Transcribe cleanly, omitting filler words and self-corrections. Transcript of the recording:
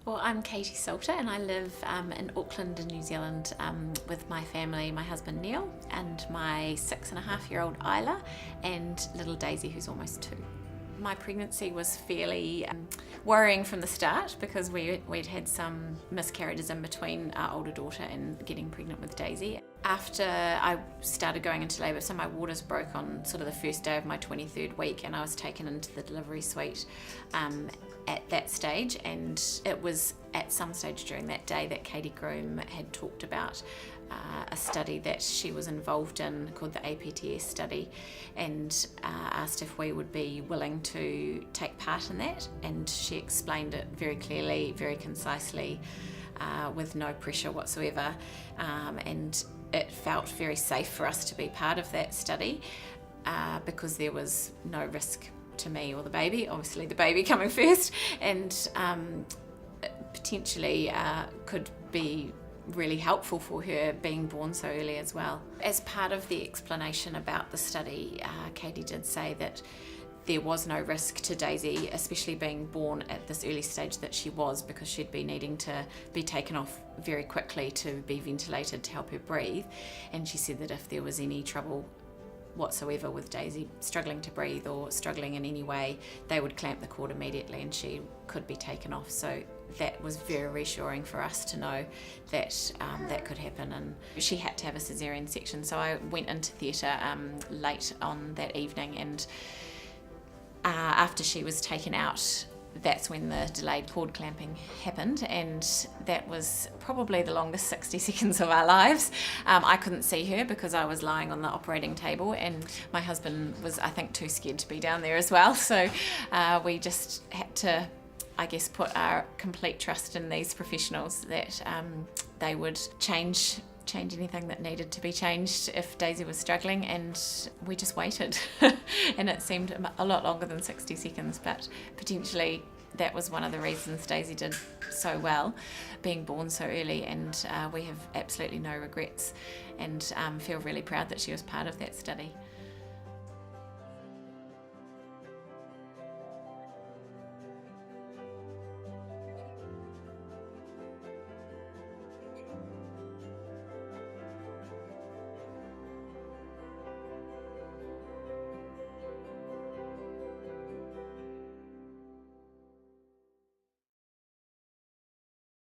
Well, I'm Katie Salter and I live in Auckland in New Zealand with my family, my husband Neil and my 6.5-year-old Isla and little Daisy who's almost 2. My pregnancy was fairly worrying from the start because we'd had some miscarriages in between our older daughter and getting pregnant with Daisy. After I started going into labour, so my waters broke on sort of the first day of my 23rd week and I was taken into the delivery suite at that stage, and it was at some stage during that day that Katie Groom had talked about a study that she was involved in called the APTS study, and asked if we would be willing to take part in that, and she explained it very clearly, very concisely, with no pressure whatsoever, and it felt very safe for us to be part of that study because there was no risk to me or the baby, obviously the baby coming first, and potentially could be really helpful for her being born so early as well. As part of the explanation about the study, Katie did say that there was no risk to Daisy, especially being born at this early stage that she was, because she'd be needing to be taken off very quickly to be ventilated to help her breathe. And she said that if there was any trouble whatsoever with Daisy struggling to breathe or struggling in any way, they would clamp the cord immediately and she could be taken off. So that was very reassuring for us to know that that could happen, and she had to have a caesarean section. So I went into theatre late on that evening, and after she was taken out, that's when the delayed cord clamping happened, and that was probably the longest 60 seconds of our lives. I couldn't see her because I was lying on the operating table, and my husband was, I think, too scared to be down there as well. So we just had to, I guess, put our complete trust in these professionals that they would change anything that needed to be changed if Daisy was struggling, and we just waited. And it seemed a lot longer than 60 seconds, but potentially that was one of the reasons Daisy did so well, being born so early, and we have absolutely no regrets and feel really proud that she was part of that study.